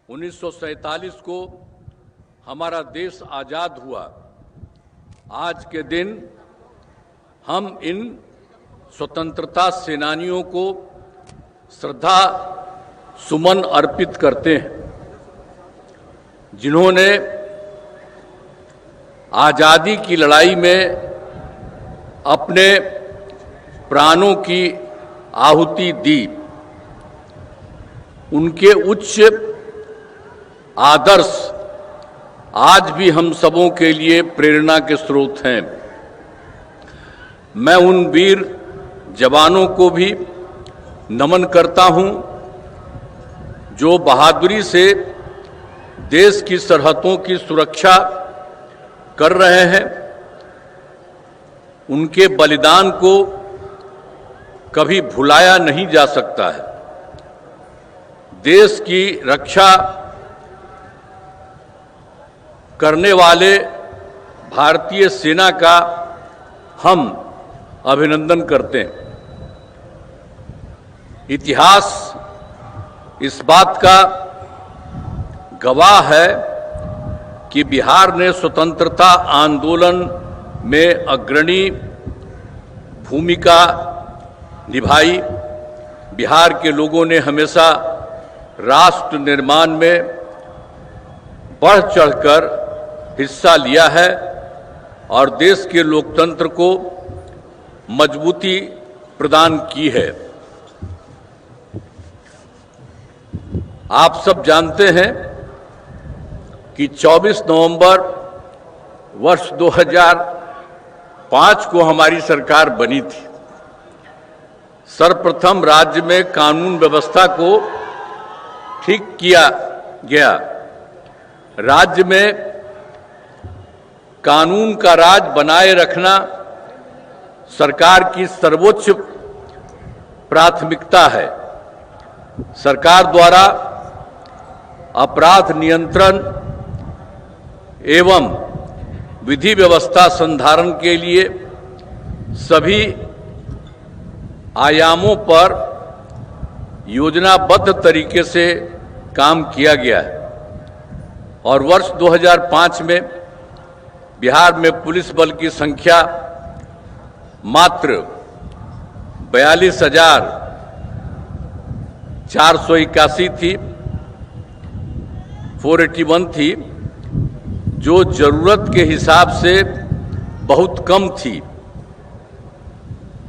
1947 को हमारा देश आज़ाद हुआ। आज के दिन हम इन स्वतंत्रता सेनानियों को श्रद्धा सुमन अर्पित करते हैं, जिन्होंने आज़ादी की लड़ाई में अपने प्राणों की आहुति दी। उनके उच्च आदर्श आज भी हम सबों के लिए प्रेरणा के स्रोत हैं। मैं उन वीर जवानों को भी नमन करता हूं, जो बहादुरी से देश की सरहदों की सुरक्षा कर रहे हैं। उनके बलिदान को कभी भुलाया नहीं जा सकता है। देश की रक्षा करने वाले भारतीय सेना का हम अभिनंदन करते हैं। इतिहास इस बात का गवाह है कि बिहार ने स्वतंत्रता आंदोलन में अग्रणी भूमिका निभाई। बिहार के लोगों ने हमेशा राष्ट्र निर्माण में बढ़ चढ़कर हिस्सा लिया है और देश के लोकतंत्र को मजबूती प्रदान की है। आप सब जानते हैं कि 24 नवंबर वर्ष 2005 को हमारी सरकार बनी थी। सर्वप्रथम राज्य में कानून व्यवस्था को ठीक किया गया। राज्य में कानून का राज बनाए रखना सरकार की सर्वोच्च प्राथमिकता है। सरकार द्वारा अपराध नियंत्रण एवं विधि व्यवस्था संधारण के लिए सभी आयामों पर योजनाबद्ध तरीके से काम किया गया है और वर्ष 2005 में बिहार में पुलिस बल की संख्या मात्र 42,481 थी, 481 थी, जो जरूरत के हिसाब से बहुत कम थी।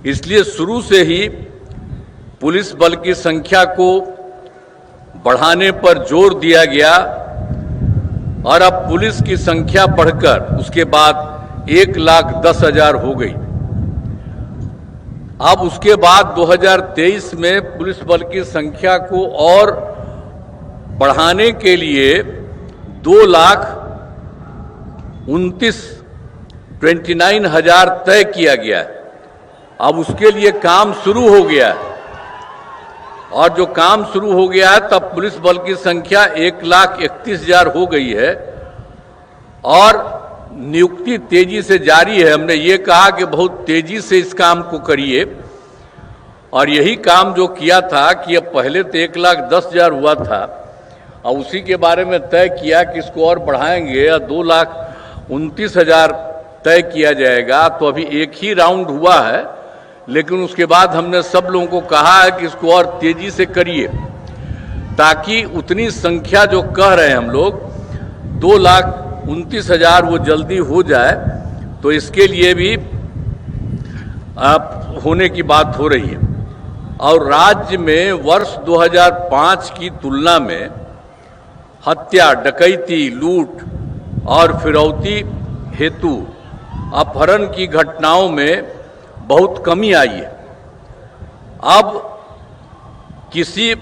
इसलिए शुरू से ही पुलिस बल की संख्या को बढ़ाने पर जोर दिया गया और अब पुलिस की संख्या बढ़कर उसके बाद 1,10,000 हो गई। अब उसके बाद 2023 में पुलिस बल की संख्या को और बढ़ाने के लिए 2,29,000 तय किया गया है। अब उसके लिए काम शुरू हो गया है और जो काम शुरू हो गया है तब पुलिस बल की संख्या 1,31,000 हो गई है और नियुक्ति तेजी से जारी है। हमने ये कहा कि बहुत तेजी से इस काम को करिए और यही काम जो किया था कि अब पहले तो 1,10,000 हुआ था और उसी के बारे में तय किया कि इसको और बढ़ाएंगे या 2,29,000 तय किया जाएगा। तो अभी एक ही राउंड हुआ है, लेकिन उसके बाद हमने सब लोगों को कहा है कि इसको और तेजी से करिए ताकि उतनी संख्या जो कह रहे हैं हम लोग 2,29,000 वो जल्दी हो जाए। तो इसके लिए भी होने की बात हो रही है। और राज्य में वर्ष 2005 की तुलना में हत्या, डकैती, लूट और फिरौती हेतु अपहरण की घटनाओं में बहुत कमी आई है। अब किसी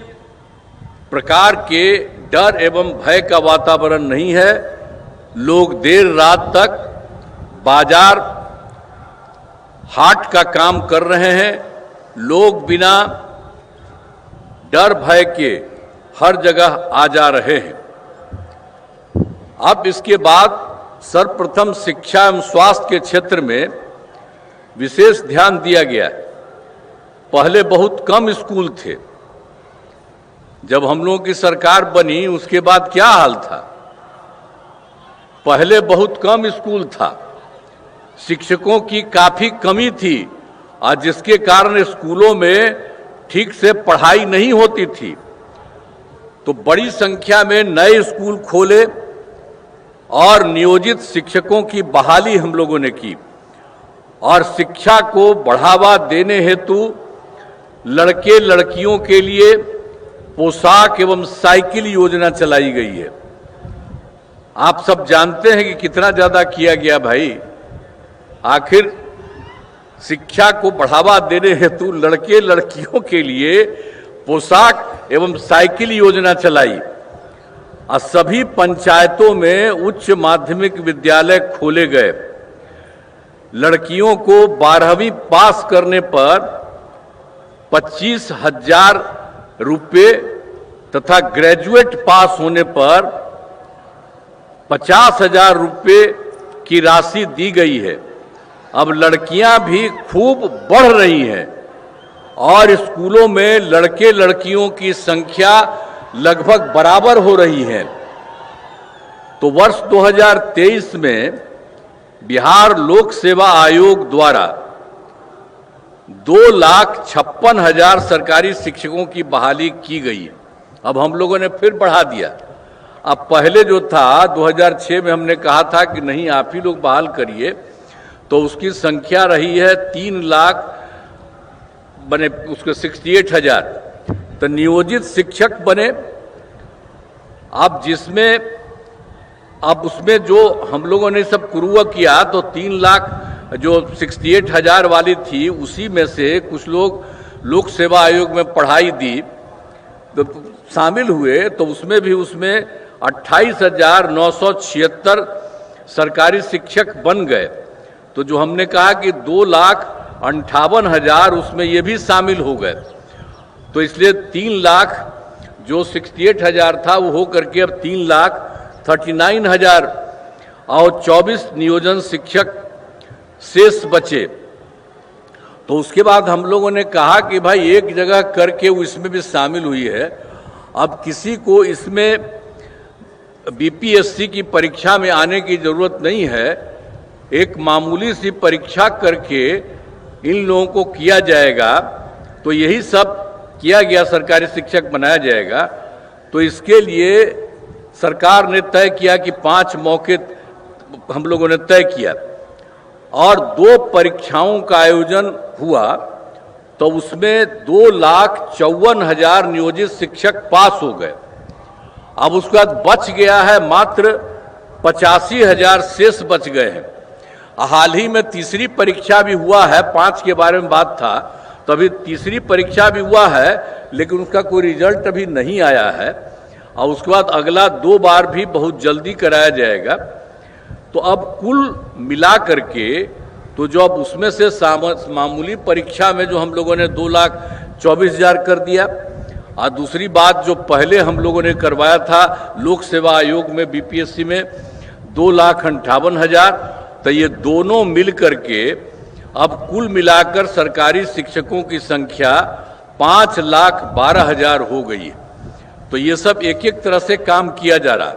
प्रकार के डर एवं भय का वातावरण नहीं है। लोग देर रात तक बाजार हाट का काम कर रहे हैं। लोग बिना डर भय के हर जगह आ जा रहे हैं। अब इसके बाद सर्वप्रथम शिक्षा एवं स्वास्थ्य के क्षेत्र में विशेष ध्यान दिया गया। पहले बहुत कम स्कूल थे, जब हम लोगों की सरकार बनी उसके बाद क्या हाल था। पहले बहुत कम स्कूल था, शिक्षकों की काफी कमी थी और जिसके कारण स्कूलों में ठीक से पढ़ाई नहीं होती थी। तो बड़ी संख्या में नए स्कूल खोले और नियोजित शिक्षकों की बहाली हम लोगों ने की और शिक्षा को बढ़ावा देने हेतु लड़के लड़कियों के लिए पोशाक एवं साइकिल योजना चलाई गई है। आप सब जानते हैं कि कितना ज्यादा किया गया भाई। आखिर शिक्षा को बढ़ावा देने हेतु लड़के लड़कियों के लिए पोशाक एवं साइकिल योजना चलाई और सभी पंचायतों में उच्च माध्यमिक विद्यालय खोले गए। लड़कियों को 12वीं पास करने पर 25,000 रुपये तथा ग्रेजुएट पास होने पर 50,000 रुपये की राशि दी गई है। अब लड़कियां भी खूब बढ़ रही हैं और स्कूलों में लड़के लड़कियों की संख्या लगभग बराबर हो रही है। तो वर्ष 2023 में बिहार लोक सेवा आयोग द्वारा 2,56,000 सरकारी शिक्षकों की बहाली की गई है। अब हम लोगों ने फिर बढ़ा दिया। अब पहले जो था 2006 में हमने कहा था कि नहीं आप ही लोग बहाल करिए, तो उसकी संख्या रही है 3 लाख बने, उसके 68,000 तो नियोजित शिक्षक बने। अब जिसमें अब उसमें जो हम लोगों ने सब कुरुआ किया तो 3 लाख जो 68,000 वाली थी उसी में से कुछ लोग लोक सेवा आयोग में पढ़ाई दी तो शामिल हुए, तो उसमें 28,976 सरकारी शिक्षक बन गए। तो जो हमने कहा कि 2,58,000 उसमें ये भी शामिल हो गए। तो इसलिए 3 लाख जो 68,000 था वो हो करके अब 3,39,000 और 24 नियोजन शिक्षक शेष बचे। तो उसके बाद हम लोगों ने कहा कि भाई एक जगह करके वो इसमें भी शामिल हुई है। अब किसी को इसमें बीपीएससी की परीक्षा में आने की जरूरत नहीं है, एक मामूली सी परीक्षा करके इन लोगों को किया जाएगा। तो यही सब किया गया, सरकारी शिक्षक बनाया जाएगा। तो इसके लिए सरकार ने तय किया कि 5 मौके हम लोगों ने तय किया और 2 परीक्षाओं का आयोजन हुआ। तो उसमें 2,54,000 नियोजित शिक्षक पास हो गए। अब उसके बाद बच गया है मात्र 85,000 शेष बच गए हैं। हाल ही में तीसरी परीक्षा भी हुआ है, 5 के बारे में बात था, तो अभी तीसरी परीक्षा भी हुआ है लेकिन उसका कोई रिजल्ट अभी नहीं आया है और उसके बाद अगला 2 बार भी बहुत जल्दी कराया जाएगा। तो अब कुल मिला करके तो जो अब उसमें से मामूली परीक्षा में जो हम लोगों ने 2,24,000 कर दिया और दूसरी बात जो पहले हम लोगों ने करवाया था लोक सेवा आयोग में बीपीएससी में 2,58,000, तो ये दोनों मिल करके अब कुल मिलाकर सरकारी शिक्षकों की संख्या 5,12,000 हो गई है। तो ये सब एक एक तरह से काम किया जा रहा है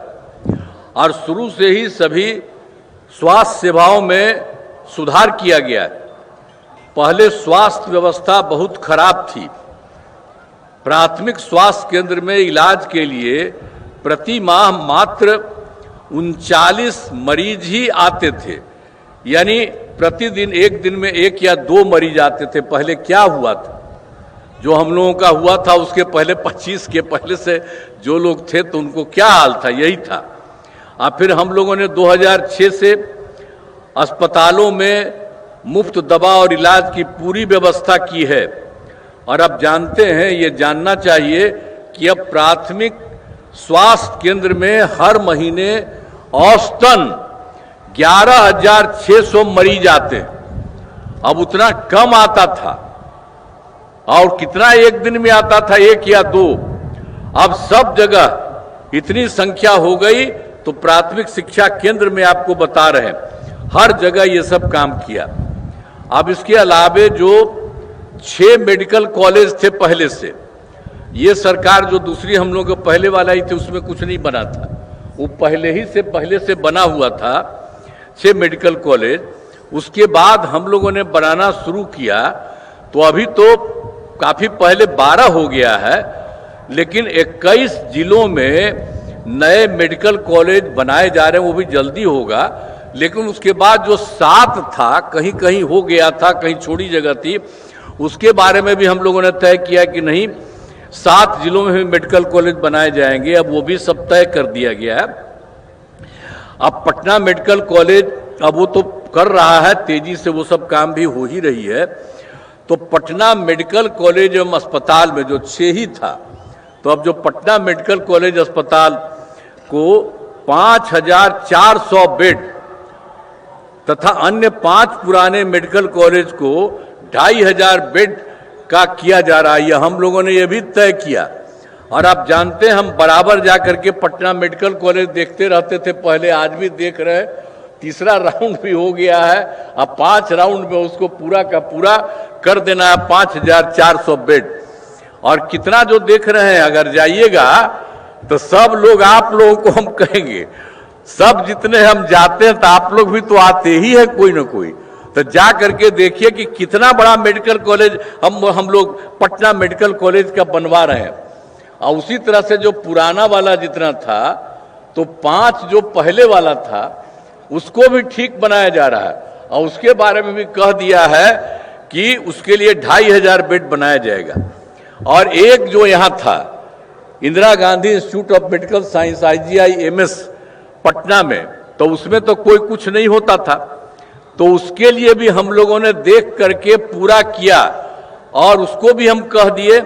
और शुरू से ही सभी स्वास्थ्य सेवाओं में सुधार किया गया है। पहले स्वास्थ्य व्यवस्था बहुत खराब थी। प्राथमिक स्वास्थ्य केंद्र में इलाज के लिए प्रति माह मात्र 39 मरीज ही आते थे, यानी प्रतिदिन एक दिन में 1 या 2 मरीज आते थे। पहले क्या हुआ था, जो हम लोगों का हुआ था उसके पहले 25 के पहले से जो लोग थे तो उनको क्या हाल था, यही था। फिर हम लोगों ने 2006 से अस्पतालों में मुफ्त दवा और इलाज की पूरी व्यवस्था की है। और अब जानते हैं, ये जानना चाहिए कि अब प्राथमिक स्वास्थ्य केंद्र में हर महीने औसतन 11,600 मरीज आते हैं। अब उतना कम आता था और कितना एक दिन में आता था, 1 या 2। अब सब जगह इतनी संख्या हो गई। तो प्राथमिक शिक्षा केंद्र में आपको बता रहे हैं हर जगह ये सब काम किया। अब इसके अलावे जो 6 मेडिकल कॉलेज थे पहले से, ये सरकार जो दूसरी हम लोग पहले वाला ही थे उसमें कुछ नहीं बना था, वो पहले से बना हुआ था 6 मेडिकल कॉलेज। उसके बाद हम लोगों ने बनाना शुरू किया तो अभी तो काफी पहले 12 हो गया है, लेकिन 21 जिलों में नए मेडिकल कॉलेज बनाए जा रहे हैं, वो भी जल्दी होगा। लेकिन उसके बाद जो 7 था, कहीं कहीं हो गया था, कहीं छोटी जगह थी, उसके बारे में भी हम लोगों ने तय किया कि नहीं 7 जिलों में भी मेडिकल कॉलेज बनाए जाएंगे। अब वो भी सब तय कर दिया गया है। अब पटना मेडिकल कॉलेज अब वो तो कर रहा है तेजी से, वो सब काम भी हो ही रही है। तो पटना मेडिकल कॉलेज एवं अस्पताल में जो 6 ही था, तो अब जो पटना मेडिकल कॉलेज अस्पताल को 5400 बेड तथा अन्य 5 पुराने मेडिकल कॉलेज को 2500 बेड का किया जा रहा है। यह हम लोगों ने यह भी तय किया। और आप जानते हैं हम बराबर जाकर के पटना मेडिकल कॉलेज देखते रहते थे पहले, आज भी देख रहे हैं। तीसरा राउंड भी हो गया है, अब 5 राउंड में उसको पूरा का पूरा कर देना है 5400 बेड। और कितना जो देख रहे हैं, अगर जाइएगा तो सब लोग आप लोगों को हम कहेंगे, सब जितने हम जाते हैं तो आप लोग भी तो आते ही है कोई ना कोई, तो जा करके देखिए कि कितना बड़ा मेडिकल कॉलेज हम लोग पटना मेडिकल कॉलेज का बनवा रहे हैं। और उसी तरह से जो पुराना वाला जितना था, तो 5 जो पहले वाला था उसको भी ठीक बनाया जा रहा है। और उसके बारे में भी कह दिया है कि उसके लिए 2500 बेड बनाया जाएगा। और एक जो यहाँ था Indira Gandhi institute of medical science IGIMS Patna में, तो उसमें तो कोई कुछ नहीं होता था, तो उसके लिए भी हम लोगों ने देख करके पूरा किया। और उसको भी हम कह दिए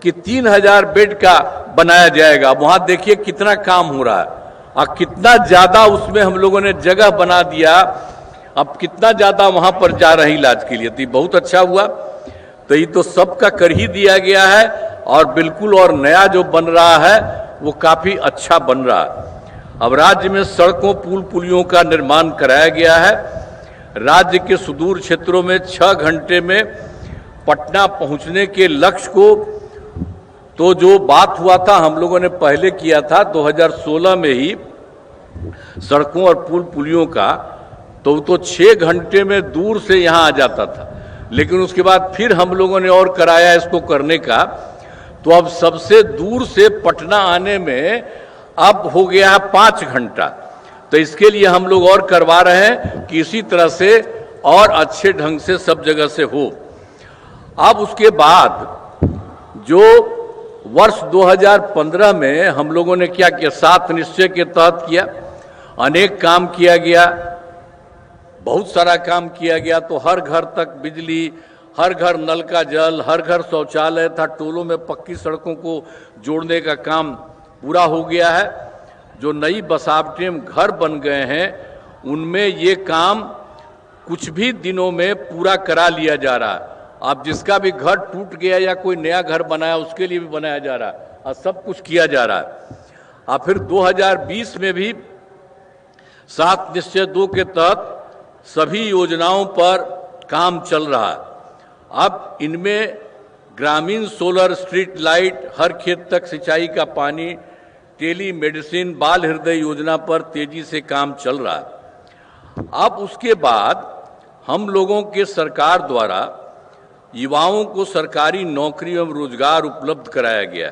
कि 3000 बेड का बनाया जाएगा। वहां देखिए कितना काम हो रहा है और कितना ज्यादा उसमें हम लोगों ने जगह बना दिया। अब कितना ज्यादा वहां पर जा रहे हैं इलाज के लिए, तो बहुत अच्छा हुआ। तो ये तो सबका कर ही दिया गया है और बिल्कुल, और नया जो बन रहा है वो काफी अच्छा बन रहा है। अब राज्य में सड़कों पुल पुलियों का निर्माण कराया गया है। राज्य के सुदूर क्षेत्रों में 6 घंटे में पटना पहुंचने के लक्ष्य को, तो जो बात हुआ था हम लोगों ने पहले किया था 2016 में ही सड़कों और पुल पुलियों का, तो 6 घंटे में दूर से यहां आ जाता था। लेकिन उसके बाद फिर हम लोगों ने और कराया इसको करने का, तो अब सबसे दूर से पटना आने में अब हो गया है 5 घंटा। तो इसके लिए हम लोग और करवा रहे हैं कि इसी तरह से और अच्छे ढंग से सब जगह से हो। अब उसके बाद जो वर्ष 2015 में हम लोगों ने क्या किया, 7 निश्चय के तहत किया, अनेक काम किया गया, बहुत सारा काम किया गया। तो हर घर तक बिजली, हर घर नल का जल, हर घर शौचालय था, टोलों में पक्की सड़कों को जोड़ने का काम पूरा हो गया है। जो नई बसावटें घर बन गए हैं उनमें ये काम कुछ भी दिनों में पूरा करा लिया जा रहा है। अब जिसका भी घर टूट गया या कोई नया घर बनाया उसके लिए भी बनाया जा रहा है और सब कुछ किया जा रहा है। और फिर 2020 में भी 7 निश्चय 2 के तहत सभी योजनाओं पर काम चल रहा है। अब इनमें ग्रामीण सोलर स्ट्रीट लाइट, हर खेत तक सिंचाई का पानी, टेली मेडिसिन, बाल हृदय योजना पर तेजी से काम चल रहा है। अब उसके बाद हम लोगों के सरकार द्वारा युवाओं को सरकारी नौकरी एवं रोजगार उपलब्ध कराया गया।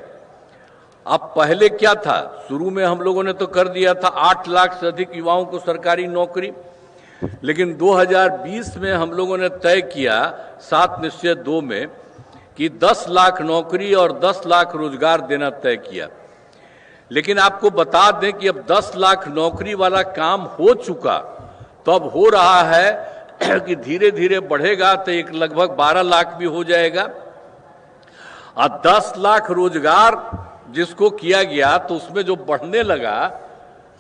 अब पहले क्या था, शुरू में हम लोगों ने तो कर दिया था 8 लाख से अधिक युवाओं को सरकारी नौकरी, लेकिन 2020 में हम लोगों ने तय किया 7 निश्चय 2 में कि 10 लाख नौकरी और 10 लाख रोजगार देना तय किया। लेकिन आपको बता दें कि अब 10 लाख नौकरी वाला काम हो चुका, तो अब हो रहा है कि धीरे धीरे बढ़ेगा तो एक लगभग 12 लाख भी हो जाएगा। और 10 लाख रोजगार जिसको किया गया तो उसमें जो बढ़ने लगा,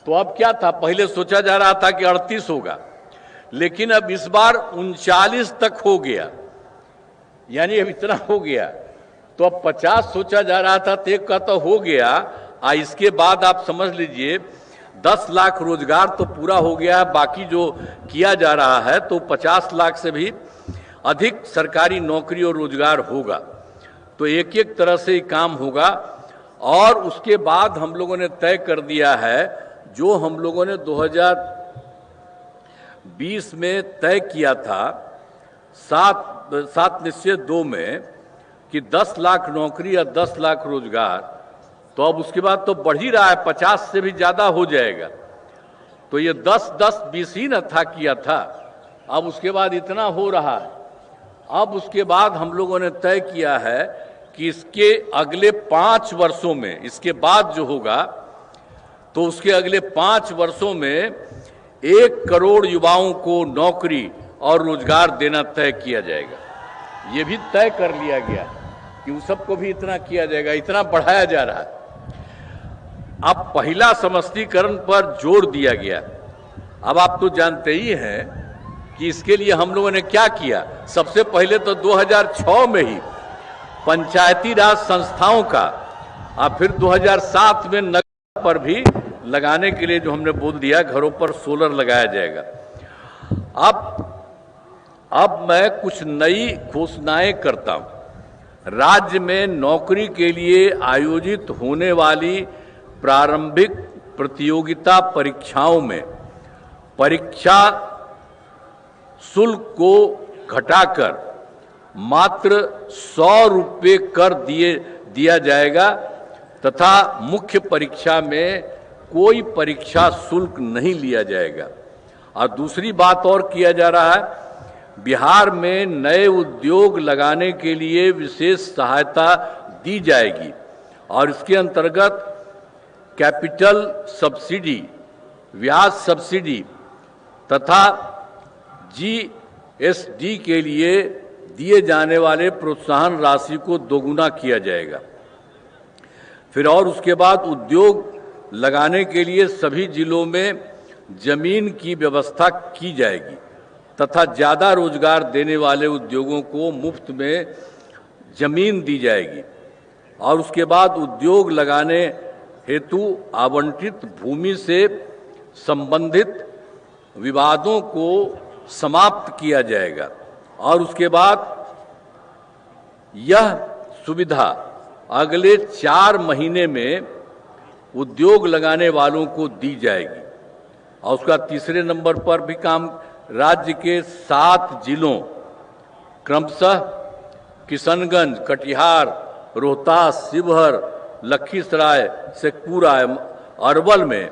तो अब क्या था, पहले सोचा जा रहा था कि 38 होगा, लेकिन अब इस बार 39 तक हो गया, यानी अब इतना हो गया। तो अब 50 सोचा जा रहा था, तो एक का तो हो गया। इसके बाद आप समझ लीजिए 10 लाख रोजगार तो पूरा हो गया है, बाकी जो किया जा रहा है तो 50 लाख से भी अधिक सरकारी नौकरी और रोजगार होगा। तो एक एक तरह से ही काम होगा। और उसके बाद हम लोगों ने तय कर दिया है, जो हम लोगों ने 2020 में तय किया था 7/7/2 में कि 10 लाख नौकरी या 10 लाख रोजगार, तो अब उसके बाद तो बढ़ ही रहा है, 50 से भी ज्यादा हो जाएगा। तो ये 10-10-20 ही न था किया था, अब उसके बाद इतना हो रहा है। अब उसके बाद हम लोगों ने तय किया है कि इसके अगले 5 वर्षों में, इसके बाद जो होगा तो उसके अगले 5 वर्षों में 1 करोड़ युवाओं को नौकरी और रोजगार देना तय किया जाएगा। ये भी तय कर लिया गया कि उन सबको भी इतना किया जाएगा, इतना बढ़ाया जा रहा है। अब पहला समष्टीकरण पर जोर दिया गया। अब आप तो जानते ही हैं कि इसके लिए हम लोगों ने क्या किया। सबसे पहले तो 2006 में ही पंचायती राज संस्थाओं का, और फिर 2007 में नगर पर भी लगाने के लिए जो हमने बोल दिया, घरों पर सोलर लगाया जाएगा। अब मैं कुछ नई घोषणाएं करता हूं। राज्य में नौकरी के लिए आयोजित होने वाली प्रारंभिक प्रतियोगिता परीक्षाओं में परीक्षा शुल्क को घटाकर मात्र 100 रुपये कर दिया जाएगा तथा मुख्य परीक्षा में कोई परीक्षा शुल्क नहीं लिया जाएगा। और दूसरी बात और किया जा रहा है, बिहार में नए उद्योग लगाने के लिए विशेष सहायता दी जाएगी और इसके अंतर्गत कैपिटल सब्सिडी, ब्याज सब्सिडी तथा GST के लिए दिए जाने वाले प्रोत्साहन राशि को दोगुना किया जाएगा। फिर और उसके बाद उद्योग लगाने के लिए सभी जिलों में जमीन की व्यवस्था की जाएगी तथा ज़्यादा रोजगार देने वाले उद्योगों को मुफ्त में जमीन दी जाएगी। और उसके बाद उद्योग लगाने हेतु आवंटित भूमि से संबंधित विवादों को समाप्त किया जाएगा। और उसके बाद यह सुविधा अगले 4 महीने में उद्योग लगाने वालों को दी जाएगी। और उसका तीसरे नंबर पर भी काम राज्य के 7 जिलों क्रमशः किशनगंज, कटिहार, रोहतास, शिवहर, लखीसराय, शेखपुरा, अरवल में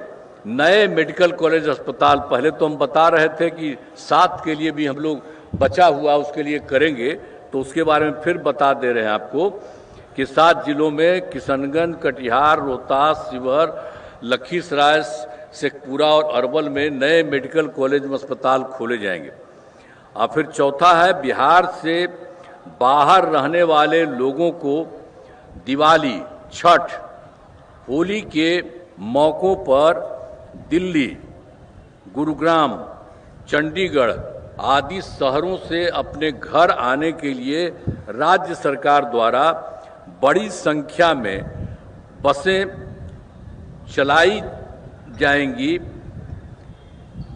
नए मेडिकल कॉलेज अस्पताल, पहले तो हम बता रहे थे कि 7 के लिए भी हम लोग बचा हुआ उसके लिए करेंगे, तो उसके बारे में फिर बता दे रहे हैं आपको कि 7 जिलों में किशनगंज, कटिहार, रोहतास, शिवहर, लखीसराय, शेखपुरा और अरवल में नए मेडिकल कॉलेज अस्पताल खोले जाएंगे। और फिर चौथा है, बिहार से बाहर रहने वाले लोगों को दिवाली, छठ, होली के मौक़ों पर दिल्ली, गुरुग्राम, चंडीगढ़ आदि शहरों से अपने घर आने के लिए राज्य सरकार द्वारा बड़ी संख्या में बसें चलाई जाएंगी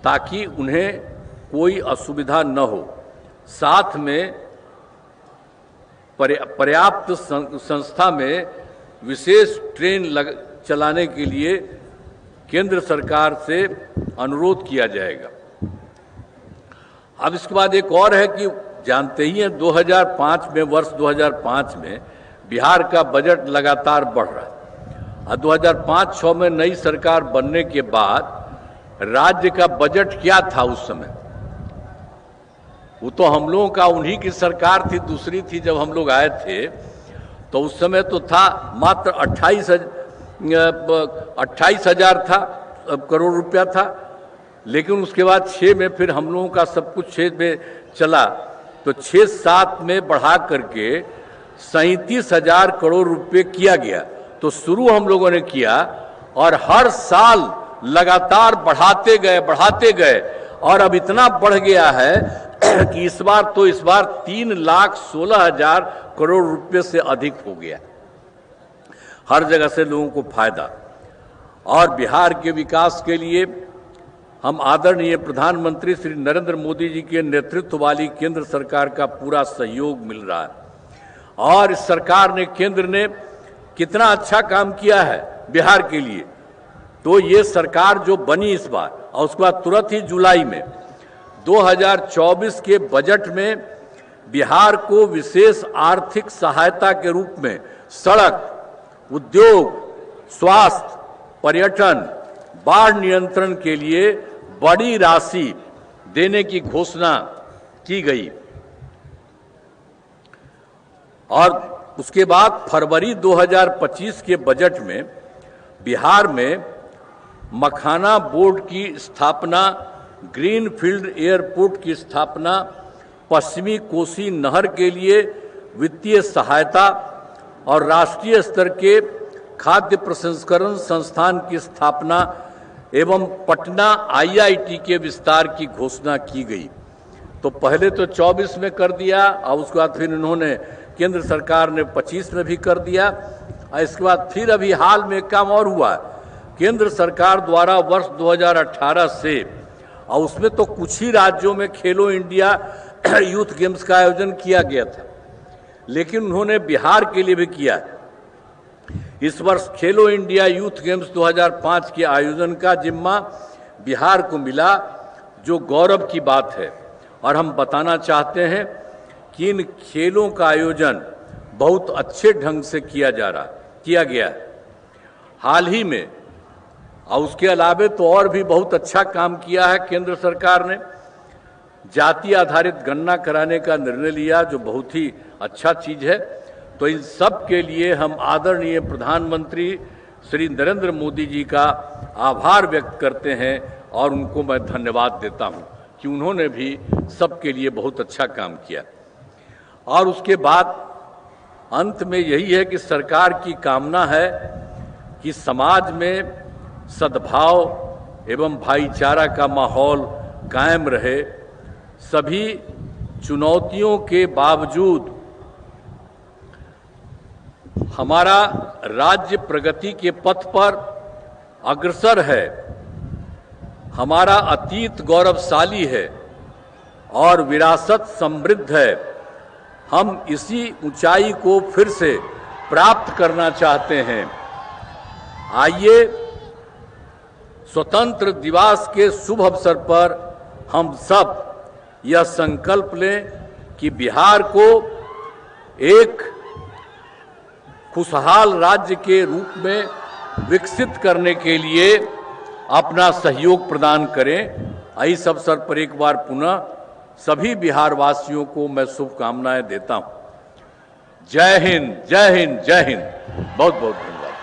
ताकि उन्हें कोई असुविधा न हो। साथ में पर्याप्त संस्था में विशेष ट्रेन चलाने के लिए केंद्र सरकार से अनुरोध किया जाएगा। अब इसके बाद एक और है कि जानते ही हैं 2005 में, वर्ष 2005 में बिहार का बजट लगातार बढ़ रहा है। और 2005-06 में नई सरकार बनने के बाद राज्य का बजट क्या था उस समय? वो तो हम लोगों का उन्हीं की सरकार थी, दूसरी थी जब हम लोग आए थे, तो उस समय तो था मात्र 28,000 था करोड़ रुपया था। लेकिन उसके बाद 6 में फिर हम लोगों का सब कुछ 6 में चला, तो 6-7 में बढ़ा करके 37,000 करोड़ रुपए किया गया। तो शुरू हम लोगों ने किया और हर साल लगातार बढ़ाते गए और अब इतना बढ़ गया है कि इस बार 3,16,000 करोड़ रुपए से अधिक हो गया। हर जगह से लोगों को फायदा। और बिहार के विकास के लिए हम आदरणीय प्रधानमंत्री श्री नरेंद्र मोदी जी के नेतृत्व वाली केंद्र सरकार का पूरा सहयोग मिल रहा है। और इस सरकार ने, केंद्र ने कितना अच्छा काम किया है बिहार के लिए। तो ये सरकार जो बनी इस बार, और उसके बाद तुरंत ही जुलाई में 2024 के बजट में बिहार को विशेष आर्थिक सहायता के रूप में सड़क, उद्योग, स्वास्थ्य, पर्यटन, बाढ़ नियंत्रण के लिए बड़ी राशि देने की घोषणा की गई। और उसके बाद फरवरी 2025 के बजट में बिहार में मखाना बोर्ड की स्थापना, ग्रीनफील्ड एयरपोर्ट की स्थापना, पश्चिमी कोसी नहर के लिए वित्तीय सहायता और राष्ट्रीय स्तर के खाद्य प्रसंस्करण संस्थान की स्थापना एवं पटना IIT के विस्तार की घोषणा की गई। तो पहले तो 24 में कर दिया और उसके बाद फिर इन्होंने, केंद्र सरकार ने 25 में भी कर दिया। और इसके बाद फिर अभी हाल में काम और हुआ, केंद्र सरकार द्वारा वर्ष 2018 से, और उसमें तो कुछ ही राज्यों में खेलो इंडिया यूथ गेम्स का आयोजन किया गया था, लेकिन उन्होंने बिहार के लिए भी किया। इस वर्ष खेलो इंडिया यूथ गेम्स 2005 के आयोजन का जिम्मा बिहार को मिला, जो गौरव की बात है। और हम बताना चाहते हैं कि इन खेलों का आयोजन बहुत अच्छे ढंग से किया गया है हाल ही में। और उसके अलावे तो और भी बहुत अच्छा काम किया है केंद्र सरकार ने। जाति आधारित गणना कराने का निर्णय लिया, जो बहुत ही अच्छा चीज है। तो इन सब के लिए हम आदरणीय प्रधानमंत्री श्री नरेंद्र मोदी जी का आभार व्यक्त करते हैं और उनको मैं धन्यवाद देता हूं कि उन्होंने भी सबके लिए बहुत अच्छा काम किया। और उसके बाद अंत में यही है कि सरकार की कामना है कि समाज में सद्भाव एवं भाईचारा का माहौल कायम रहे। सभी चुनौतियों के बावजूद हमारा राज्य प्रगति के पथ पर अग्रसर है। हमारा अतीत गौरवशाली है और विरासत समृद्ध है। हम इसी ऊंचाई को फिर से प्राप्त करना चाहते हैं। आइए स्वतंत्र दिवस के शुभ अवसर पर हम सब यह संकल्प लें कि बिहार को एक खुशहाल राज्य के रूप में विकसित करने के लिए अपना सहयोग प्रदान करें। इस अवसर पर एक बार पुनः सभी बिहार वासियों को मैं शुभकामनाएं देता हूं। जय हिंद, जय हिंद, जय हिंद। बहुत बहुत धन्यवाद।